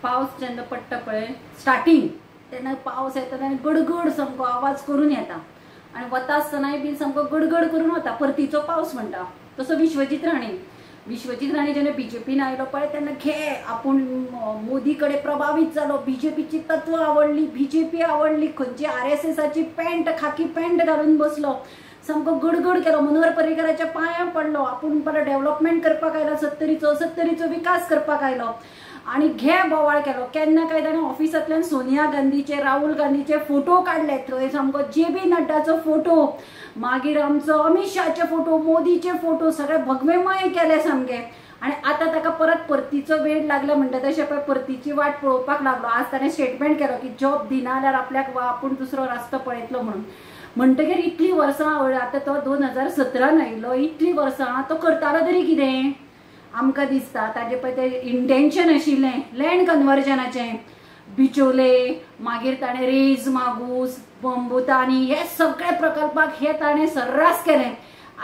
पावस जेन्ना पडटा पळय स्टार्टिंग तेन्ना पावस येता तेन्ना गडगड सामको आवाज करून येता आणि वता आसतनाय बी सामको गडगड करून वता परतीचो पावस म्हणटा तसो विश्वजीत राणे जेन्ना बीजेपीन आयलो पळय तेन्ना घे आपूण मोदी कडेन प्रभावित जालो बीजेपीची तत्व आवडली बीजेपी आवडली खंयची RSSची पॅन्ट खाकी पॅन्ट घालून बसलो सामको गडगड केलो मनोहर पर्रीकराच्या पांयां पडलो आपूण परत डेव्हलपमेंट करपाक आयलो 70रीचो विकास करपाक आयलो आणि घे बोवाळ केलो केन्ना काय ताणें ऑफिसांतल्यान सोनिया गांधीचे राहुल गांधीचे फोटो काढले थंय सामको JB नड्डाचो फोटो मागीर आमचो अमित शाहचे फोटो मोदीचे फोटो सगळे भगवेमय केले सामके आणि आता ताका परत परतीचो वेळ लागला म्हणटा तशें पळय परतीची वाट पळोवपाक लागलो आज ताणें स्टेटमेंट केलो की जॉब दिना जाल्यार आपल्याक आपूण दुसरो रस्तो पळयतलो म्हणून म्हणटकीर इतली वर्सां आता तो 2017 आयलो इतली वर्सां तो करतालो तरी कितें आमकां दिसता ताजे पळय ते इंटेंशन आशिल्लें लँड कन्वर्जनाचें बिचोले मागीर ताणें रेज मागूस बंबुतानी हे सगळे प्रकल्पाक हे ताणें सर्रास केलें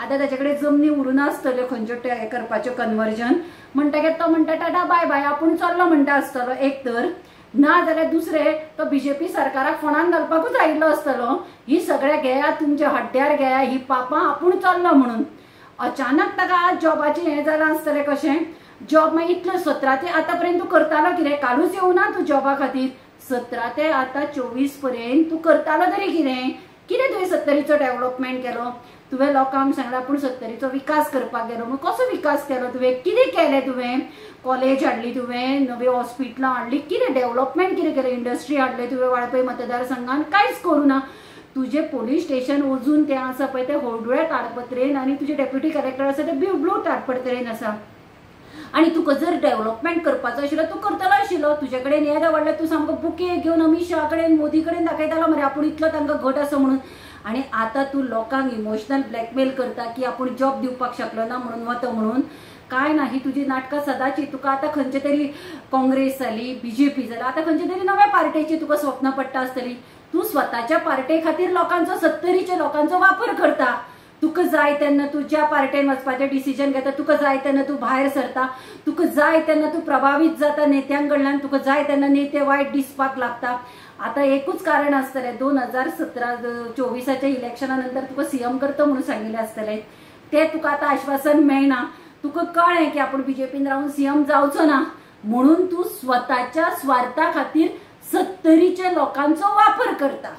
आतां ताचे कडेन जमनी उरूना आसतल्यो खंयच्यो हे करपाच्यो कन्वर्जन म्हणटकीर तो म्हणटा टाटा बाय बाय आपूण चल्लो म्हणटा आसतलो एक तर ना जाल्यार दुसरे तो बीजेपी सरकाराक फोंडान घालपाकूच आयिल्लो आसतलो ही सगळे घेया तुमच्या हड्ड्यार घेया ही पापां आपूण चल्लो म्हणून अचानक ताका आज जॉबाचें हें जालां आसतलें कशें जॉब मागीर इतलो 17 ते आतां पर्यंत तूं करतालो कितें कालूच येवना तूं जॉबा खातीर 17 ते आतां 24 पर्यंत तूं करतालो तरी कितें तुवें 70रीचो डेव्हलपमेंट केलो तुवें लोकांक सांगलां पूण 70रीचो विकास करपाक गेलो मग कसो विकास केलो तुवें कितें केलें तुवें कॉलेज हाडली तुवें नवी हॉस्पिटलां हाडली कितें डेव्हलपमेंट कितें केलें इंडस्ट्री हाडले तुवें वाळपय मतदारसंघान कांयच करूं ना तुझे पोलीस स्टेशन अजून ते आसा पळय ते होर्डुळे ताडपत्रेन आनी तुजे डेप्युटी कलेक्टर आसा ते ब्लू ताडपत्रेन आसा आणि तुका जर डेव्हलपमेंट करपाचो आशिल्लो तूं करतलो आशिल्लो तुजे कडेन हे व्हडले तूं सामको बुके घेवन अमित शाह कडेन मोदी कडेन दाखयतालो मरे आपूण इतलो तांकां घट आसा म्हणून आणि आता तूं लोकांक इमोशनल ब्लॅकमेल करता की आपूण जॉब दिवपाक शकलो ना म्हणून वता म्हणून काय ना ही तुजी नाटकां सदांची तुका आतां खंयचे तरी काँग्रेस जाली बीजेपी जाली आतां खंयचे तरी नव्या पार्टेची तुका स्वप्न पडटा आसतली तू स्वताच्या पार्टे खातीर लोकांचो 70रीच्या लोकांचो वापर करता तुका जाय तेन्ना तू ज्या पार्टेन वचपाचें डिसिजन घेता तुका जाय तेन्ना तू भायर सरता तुका जाय तेन्ना तू प्रभावित जाता नेत्यां कडल्यान तुका जाय तेन्ना नेते वायट दिसपाक लागता आता एकूच कारण आसतलें 2017-24च्या इलेक्शना नंतर तुका CM करता म्हणून सांगिल्लें आसतलें ते तुका आतां आश्वासन मेळना तुका कळ्ळें की आपूण बीजेपीन रावन CM जावचो ना म्हणून तू स्वताच्या स्वार्था खातीर 70रीच्या लोकांचो वापर करता।